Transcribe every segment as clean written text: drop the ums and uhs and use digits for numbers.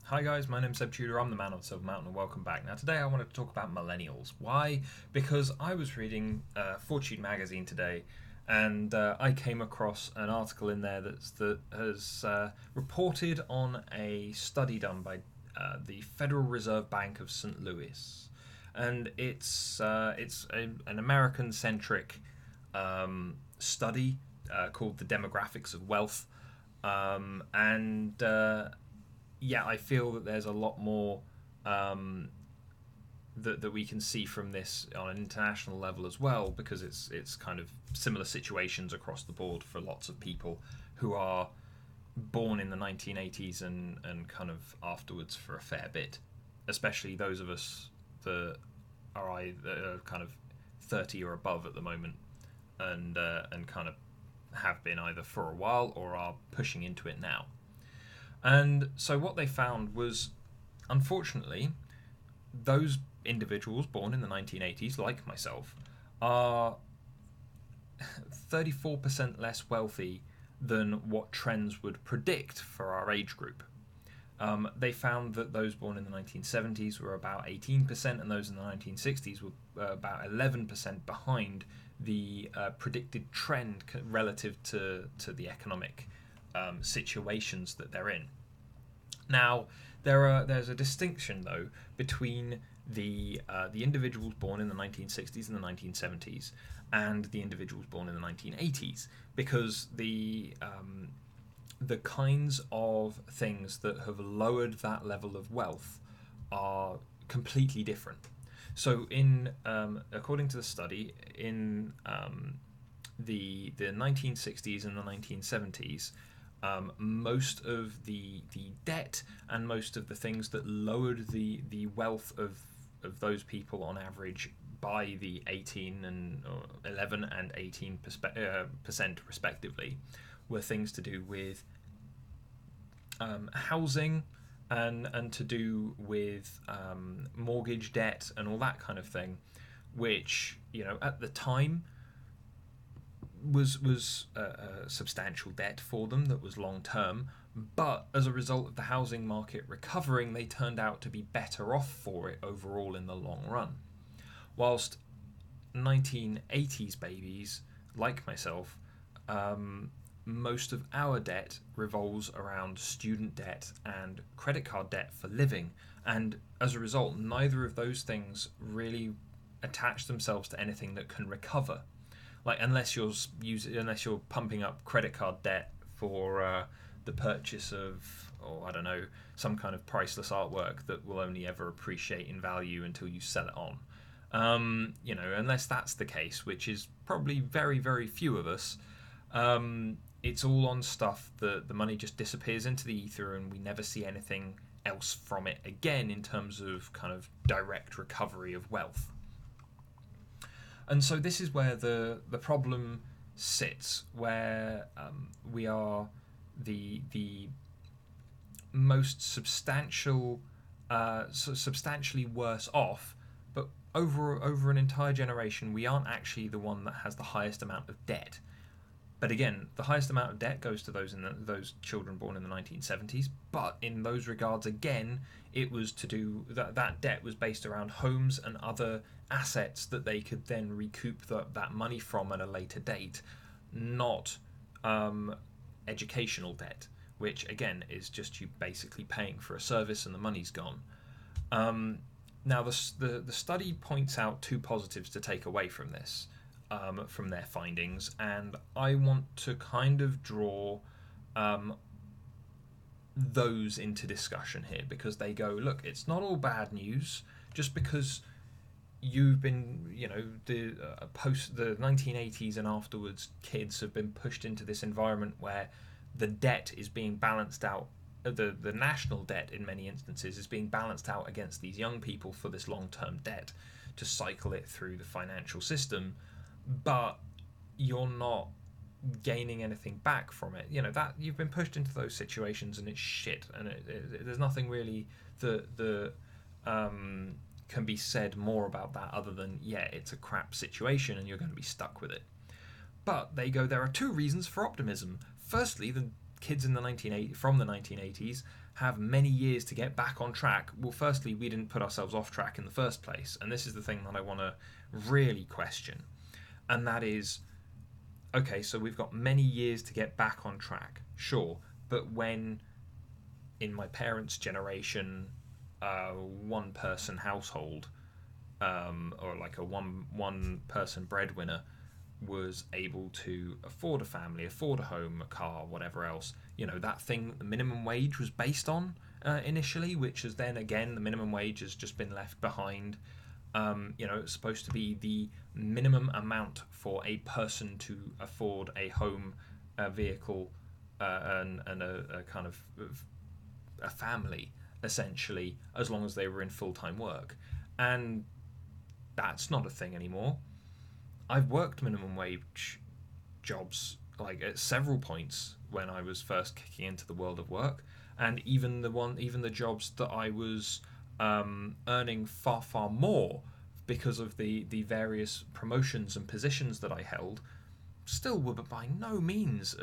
Hi guys, my name's Seb Tudor, I'm the man of the Silver Mountain, and welcome back. Now today I wanted to talk about millennials. Why? Because I was reading Fortune magazine today, and I came across an article in there that has reported on a study done by the Federal Reserve Bank of St. Louis, and it's an American-centric study called the Demographics of Wealth, and yeah, I feel that there's a lot more that we can see from this on an international level as well, because it's kind of similar situations across the board for lots of people who are born in the 1980s and kind of afterwards for a fair bit, especially those of us that are kind of 30 or above at the moment, and kind of have been either for a while or are pushing into it now. And so what they found was, unfortunately, those individuals born in the 1980s, like myself, are 34% less wealthy than what trends would predict for our age group. They found that those born in the 1970s were about 18%, and those in the 1960s were about 11% behind the predicted trend relative to the economic situations that they're in. Now, there's a distinction though between the individuals born in the 1960s and the 1970s and the individuals born in the 1980s, because the kinds of things that have lowered that level of wealth are completely different. So, in according to the study, in the 1960s and the 1970s, most of the debt and most of the things that lowered the wealth of those people on average by the 18 and 11 and 18% respectively were things to do with housing and to do with mortgage debt and all that kind of thing, which, at the time was a substantial debt for them that was long term, but as a result of the housing market recovering, they turned out to be better off for it overall in the long run. Whilst 1980s babies like myself, most of our debt revolves around student debt and credit card debt for living, and as a result, neither of those things really attach themselves to anything that can recover. Like, unless you're pumping up credit card debt for the purchase of, or I don't know, some kind of priceless artwork that will only ever appreciate in value until you sell it on. Unless that's the case, which is probably very, very few of us, it's all on stuff that the money just disappears into the ether and we never see anything else from it again in terms of kind of direct recovery of wealth. And so this is where the problem sits, where we are the most substantially worse off, but over an entire generation, we aren't actually the one that has the highest amount of debt. But again, the highest amount of debt goes to those children born in the 1970s. But in those regards, again, it was to do that debt was based around homes and other assets that they could then recoup that money from at a later date, not educational debt, which again is just you basically paying for a service and the money's gone. Now, the study points out two positives to take away from this. From their findings, and I want to kind of draw those into discussion here, because they go, look, it's not all bad news just because you've been, post the 1980s and afterwards, kids have been pushed into this environment where the debt is being balanced out. The national debt in many instances is being balanced out against these young people for this long-term debt to cycle it through the financial system, but you're not gaining anything back from it. That you've been pushed into those situations and it's shit, and there's nothing really that can be said more about that other than, yeah, it's a crap situation and you're going to be stuck with it. But there are two reasons for optimism. Firstly, the kids in the 1980s have many years to get back on track. Well, firstly, we didn't put ourselves off track in the first place, and this is the thing that I want to really question, and that is, okay, so we've got many years to get back on track, sure, but when in my parents' generation, one person household, or like a one person breadwinner, was able to afford a family, afford a home, a car, whatever else, that thing that the minimum wage was based on initially, which is then again the minimum wage has just been left behind. It's supposed to be the minimum amount for a person to afford a home, a vehicle, and a kind of a family, essentially, as long as they were in full-time work. And that's not a thing anymore. I've worked minimum wage jobs like at several points when I was first kicking into the world of work, and even the jobs that I was earning far more because of the various promotions and positions that I held, still were by no means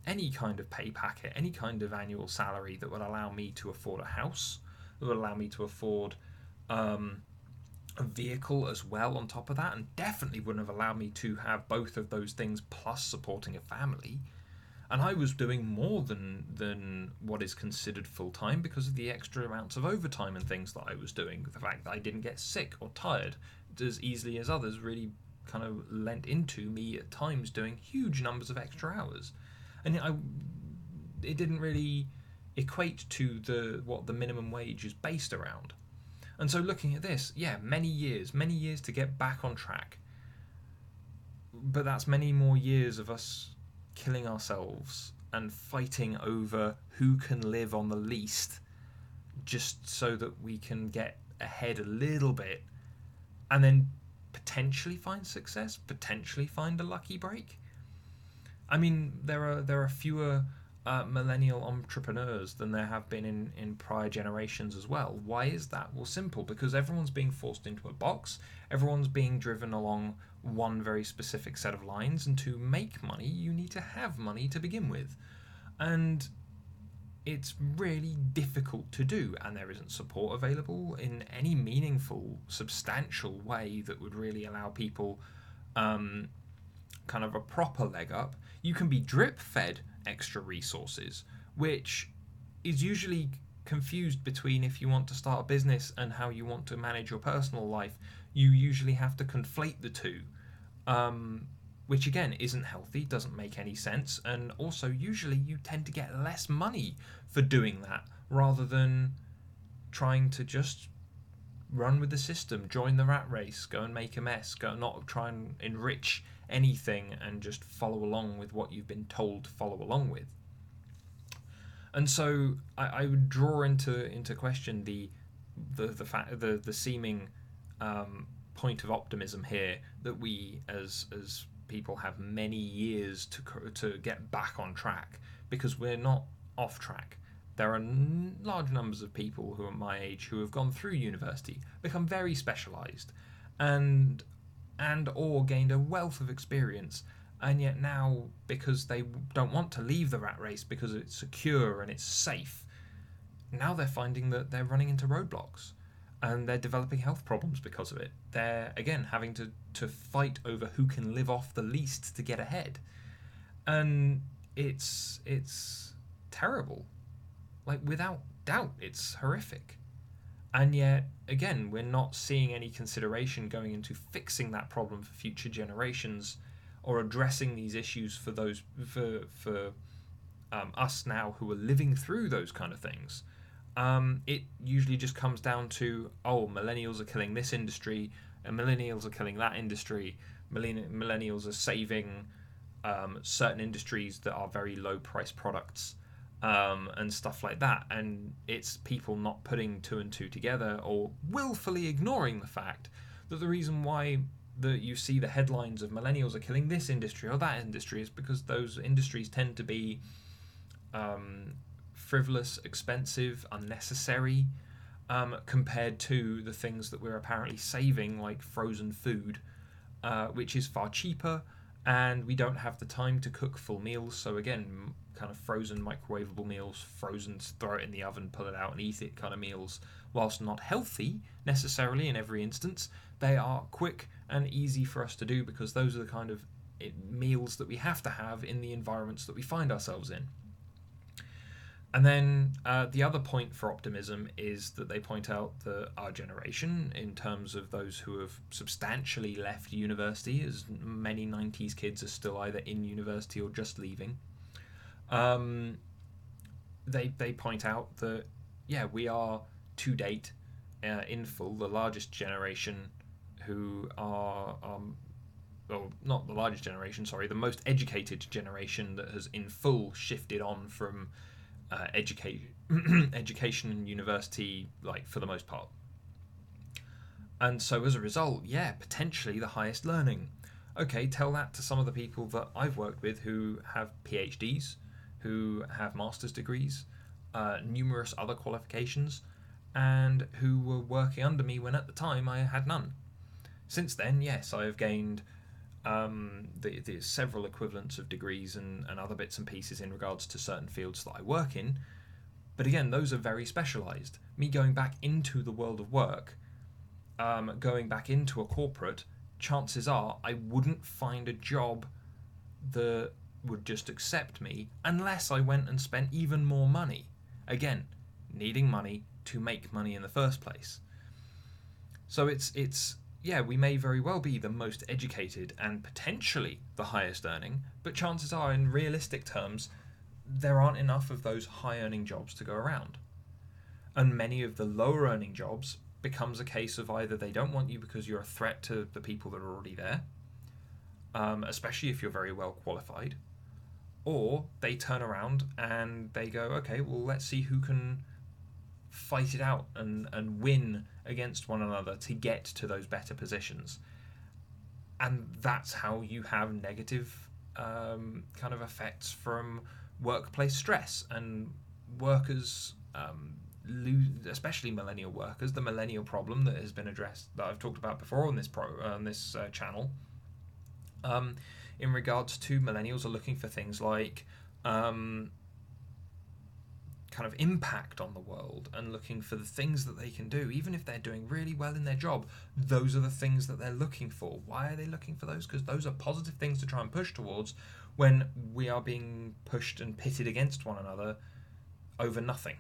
any kind of pay packet, any kind of annual salary that would allow me to afford a house, that would allow me to afford a vehicle as well on top of that, and definitely wouldn't have allowed me to have both of those things plus supporting a family. And I was doing more than what is considered full-time because of the extra amounts of overtime and things that I was doing. The fact that I didn't get sick or tired as easily as others really kind of lent into me at times doing huge numbers of extra hours. And it didn't really equate to what the minimum wage is based around. And so looking at this, yeah, many years to get back on track. But that's many more years of us killing ourselves and fighting over who can live on the least, just so that we can get ahead a little bit and then potentially find success, potentially find a lucky break. I mean, there are fewer millennial entrepreneurs than there have been in prior generations as well. Why is that? Well, simple, because everyone's being forced into a box, everyone's being driven along one very specific set of lines, and to make money you need to have money to begin with, and it's really difficult to do, and there isn't support available in any meaningful, substantial way that would really allow people kind of a proper leg up. You can be drip fed extra resources, which is usually confused between if you want to start a business and how you want to manage your personal life. You usually have to conflate the two, which again isn't healthy, doesn't make any sense, and also usually you tend to get less money for doing that rather than trying to just run with the system, join the rat race, go and make a mess, go not try and enrich anything and just follow along with what you've been told to follow along with. And so I would draw into question the seeming point of optimism here that we as people have many years to get back on track, because we're not off track. There are large numbers of people who are my age who have gone through university, become very specialised, and or gained a wealth of experience, and yet now, because they don't want to leave the rat race because it's secure and it's safe, now they're finding that they're running into roadblocks and they're developing health problems because of it. They're again having to fight over who can live off the least to get ahead, and it's terrible. Like, without doubt, it's horrific. And yet, again, we're not seeing any consideration going into fixing that problem for future generations, or addressing these issues for those for us now who are living through those kind of things. It usually just comes down to, millennials are killing this industry, and millennials are killing that industry. Millennials are saving certain industries that are very low price products. And stuff like that, and it's people not putting two and two together, or willfully ignoring the fact that the reason why you see the headlines of millennials are killing this industry or that industry is because those industries tend to be frivolous, expensive, unnecessary, compared to the things that we're apparently saving, like frozen food, which is far cheaper and we don't have the time to cook full meals. So again, kind of frozen microwavable meals, frozen, throw it in the oven, pull it out and eat it kind of meals, whilst not healthy necessarily in every instance, they are quick and easy for us to do because those are the kind of meals that we have to have in the environments that we find ourselves in. And then the other point for optimism is that they point out that our generation, in terms of those who have substantially left university, as many 90s kids are still either in university or just leaving, they point out that, yeah, we are, to date, in full, the largest generation who are... well, not the largest generation, sorry, the most educated generation that has in full shifted on from education and university, like, for the most part. And so as a result, yeah, potentially the highest learning. Okay, tell that to some of the people that I've worked with who have PhDs, who have master's degrees, numerous other qualifications, and who were working under me when at the time I had none. Since then, yes, I have gained the several equivalents of degrees and other bits and pieces in regards to certain fields that I work in. But again, those are very specialised. Me going back into the world of work, going back into a corporate, chances are I wouldn't find a job that would just accept me unless I went and spent even more money. Again, needing money to make money in the first place. So it's yeah, we may very well be the most educated and potentially the highest earning, but chances are, in realistic terms, there aren't enough of those high earning jobs to go around. And many of the lower earning jobs becomes a case of either they don't want you because you're a threat to the people that are already there, especially if you're very well qualified, or they turn around and they go, okay, well, let's see who can fight it out and win against one another to get to those better positions. And that's how you have negative kind of effects from workplace stress, and workers lose, especially millennial workers, the millennial problem that has been addressed, that I've talked about before on this channel, in regards to millennials are looking for things like kind of impact on the world, and looking for the things that they can do, even if they're doing really well in their job. Those are the things that they're looking for. Why are they looking for those? Because those are positive things to try and push towards when we are being pushed and pitted against one another over nothing.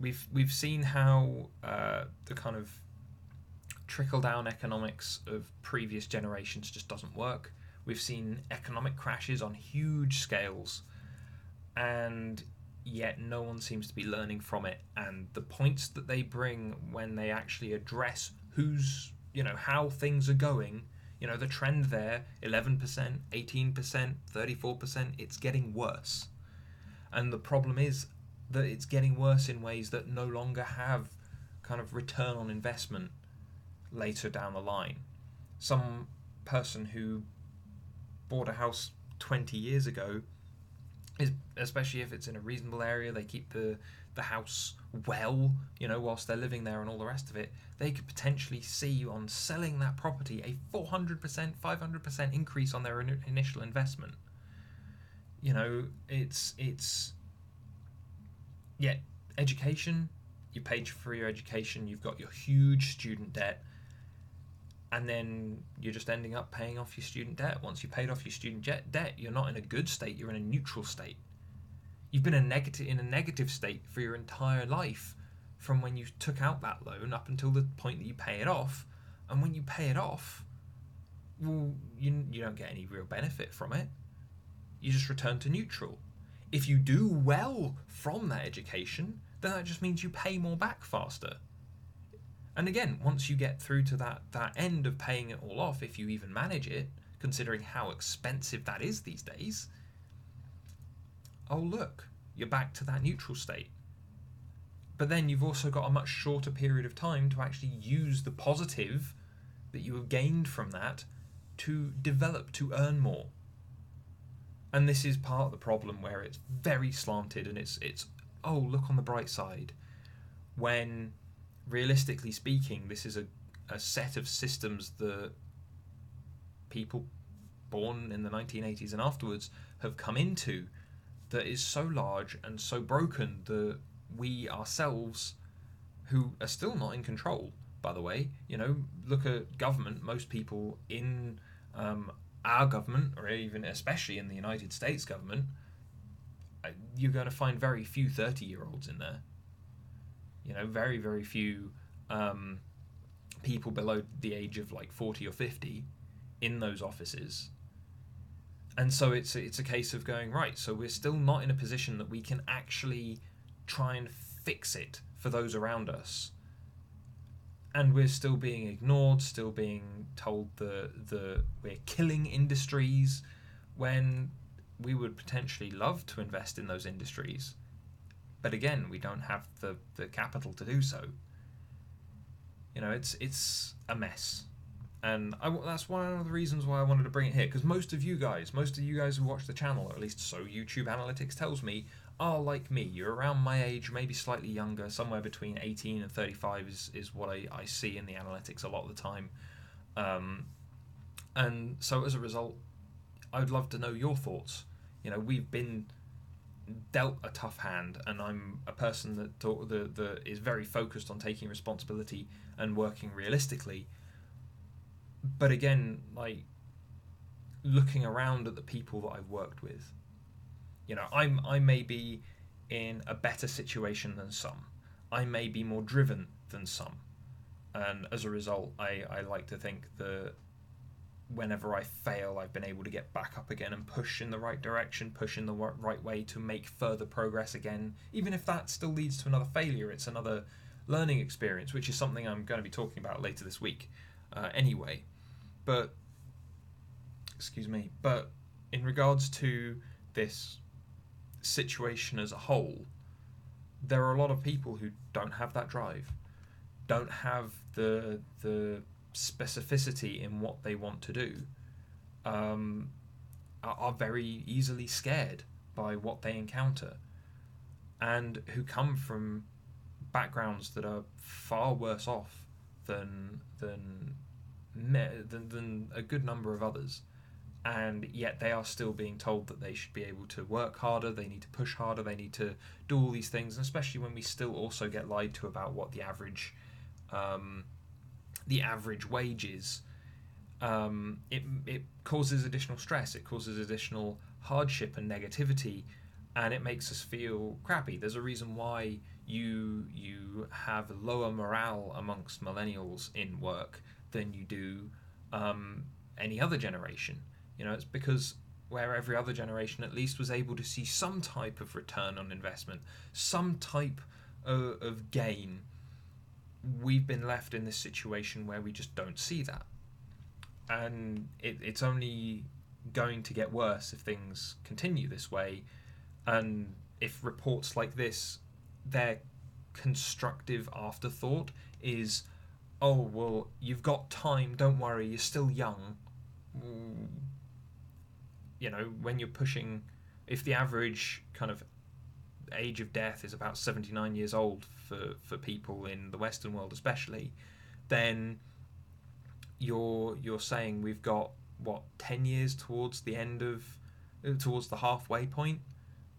We've seen how the kind of trickle down economics of previous generations just doesn't work. We've seen economic crashes on huge scales, and yet no one seems to be learning from it. And the points that they bring when they actually address how things are going, the trend there, 11%, 18%, 34%, it's getting worse. And the problem is that it's getting worse in ways that no longer have kind of return on investment later down the line. Some person who bought a house 20 years ago, especially if it's in a reasonable area, they keep the house well, whilst they're living there and all the rest of it, they could potentially see on selling that property a 400%, 500% increase on their initial investment. Education, you paid for your education, you've got your huge student debt, and then you're just ending up paying off your student debt. Once you paid off your student debt, you're not in a good state, you're in a neutral state. You've been in a negative state for your entire life, from when you took out that loan up until the point that you pay it off. And when you pay it off, well, you don't get any real benefit from it. You just return to neutral. If you do well from that education, then that just means you pay more back faster. And again, once you get through to that end of paying it all off, if you even manage it, considering how expensive that is these days, oh look, you're back to that neutral state. But then you've also got a much shorter period of time to actually use the positive that you have gained from that to develop, to earn more. And this is part of the problem, where it's very slanted, and it's oh, look on the bright side, when realistically speaking, this is a set of systems that people born in the 1980s and afterwards have come into, that is so large and so broken that we ourselves, who are still not in control, by the way, look at government. Most people in our government, or even especially in the United States government, you're going to find very few 30-year-olds in there. Very, very few people below the age of like 40 or 50 in those offices. And so it's a case of going, right, so we're still not in a position that we can actually try and fix it for those around us. And we're still being ignored, still being told that we're killing industries, when we would potentially love to invest in those industries. But again, we don't have the capital to do so. It's a mess. And that's one of the reasons why I wanted to bring it here, because most of you guys who watch the channel, or at least so YouTube analytics tells me, are like me. You're around my age, maybe slightly younger, somewhere between 18 and 35 is what I see in the analytics a lot of the time. And so as a result, I would love to know your thoughts. We've been dealt a tough hand, and I'm a person that is very focused on taking responsibility and working realistically. But again, like, looking around at the people that I've worked with, I may be in a better situation than some. I may be more driven than some. And as a result, I like to think that whenever I fail, I've been able to get back up again and push in the right direction, push in the right way to make further progress again. Even if that still leads to another failure, it's another learning experience, which is something I'm going to be talking about later this week anyway. But in regards to this situation as a whole, there are a lot of people who don't have that drive, don't have the specificity in what they want to do, are very easily scared by what they encounter, and who come from backgrounds that are far worse off than a good number of others, and yet they are still being told that they should be able to work harder, they need to push harder, they need to do all these things, and especially when we still also get lied to about what the average wage is. It causes additional stress, it causes additional hardship and negativity, and it makes us feel crappy. There's a reason why you have lower morale amongst millennials in work than you do any other generation. It's because where every other generation at least was able to see some type of return on investment, some type of gain, we've been left in this situation where we just don't see that. And it's only going to get worse if things continue this way, and if reports like this, their constructive afterthought is, oh, well, you've got time, don't worry, you're still young. When you're pushing, if the average kind of age of death is about 79 years old for people in the Western world especially, then you're saying we've got, 10 years towards the halfway point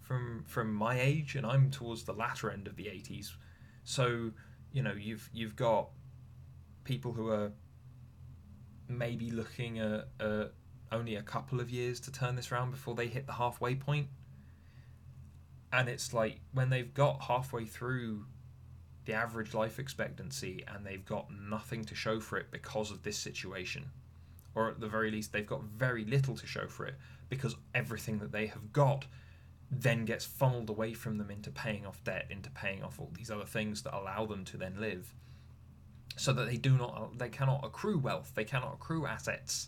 from my age, and I'm towards the latter end of the 80s. So you've got people who are maybe looking at only a couple of years to turn this around before they hit the halfway point. And it's like, when they've got halfway through the average life expectancy and they've got nothing to show for it because of this situation, or at the very least they've got very little to show for it because everything that they have got then gets funneled away from them into paying off debt, into paying off all these other things that allow them to then live, so that they cannot accrue wealth, they cannot accrue assets.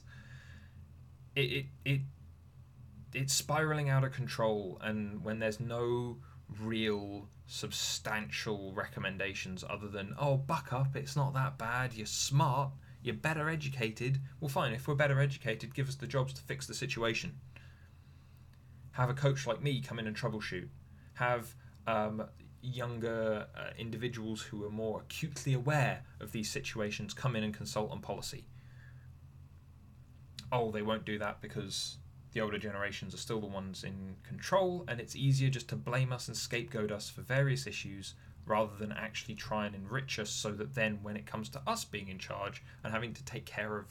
It's spiraling out of control, and when there's no real substantial recommendations other than, oh, buck up, it's not that bad, you're smart, you're better educated. Well, fine, if we're better educated, give us the jobs to fix the situation. Have a coach like me come in and troubleshoot. Have younger individuals who are more acutely aware of these situations come in and consult on policy. oh, they won't do that because the older generations are still the ones in control, and it's easier just to blame us and scapegoat us for various issues rather than actually try and enrich us, so that then when it comes to us being in charge and having to take care of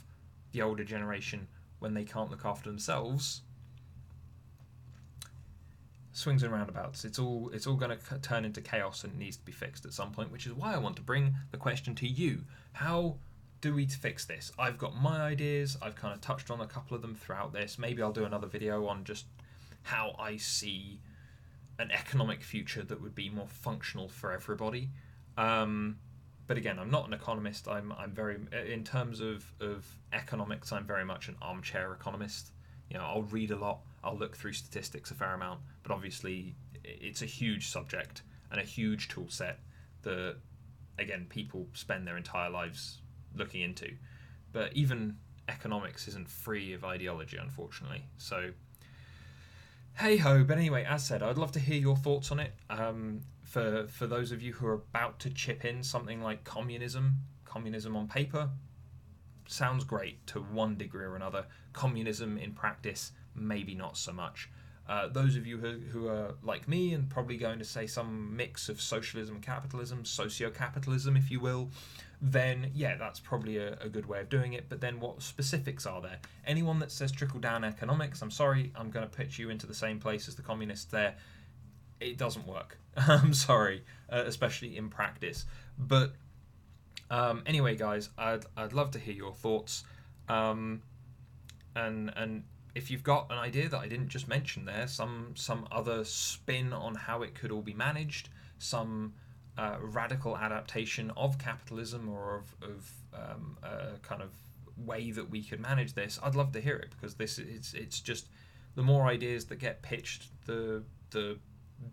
the older generation when they can't look after themselves, swings and roundabouts. It's all going to turn into chaos, and it needs to be fixed at some point, which is why I want to bring the question to you. How do we fix this? I've got my ideas. I've kind of touched on a couple of them throughout this. Maybe I'll do another video on just how I see an economic future that would be more functional for everybody. But again, I'm not an economist. I'm very, in terms of economics, I'm very much an armchair economist. I'll read a lot. I'll look through statistics a fair amount, but obviously it's a huge subject and a huge tool set that, again, people spend their entire lives looking into. But even economics isn't free of ideology, unfortunately. So, hey ho. But anyway, as said, I'd love to hear your thoughts on it. For those of you who are about to chip in, something like communism on paper sounds great to one degree or another. Communism in practice, maybe not so much. Those of you who are like me and probably going to say some mix of socialism and capitalism, socio-capitalism if you will, then yeah, that's probably a good way of doing it. But then what specifics are there? Anyone that says trickle-down economics, I'm sorry, I'm going to pitch you into the same place as the communists there. It doesn't work. I'm sorry, especially in practice. But anyway, guys, I'd love to hear your thoughts. And if you've got an idea that I didn't just mention there, some other spin on how it could all be managed, some radical adaptation of capitalism or of a kind of way that we could manage this, I'd love to hear it, because it's just the more ideas that get pitched, the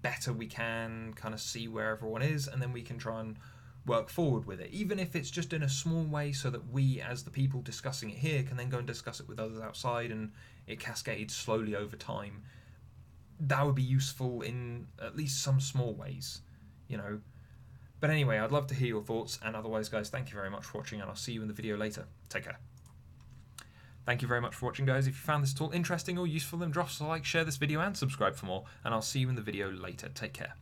better we can kind of see where everyone is, and then we can try and work forward with it, even if it's just in a small way, so that we, as the people discussing it here, can then go and discuss it with others outside, and it cascades slowly over time. That would be useful in at least some small ways, But anyway, I'd love to hear your thoughts, and otherwise, guys, thank you very much for watching, and I'll see you in the video later. Take care. Thank you very much for watching, guys. If you found this at all interesting or useful, then drop us a like, share this video, and subscribe for more, and I'll see you in the video later. Take care.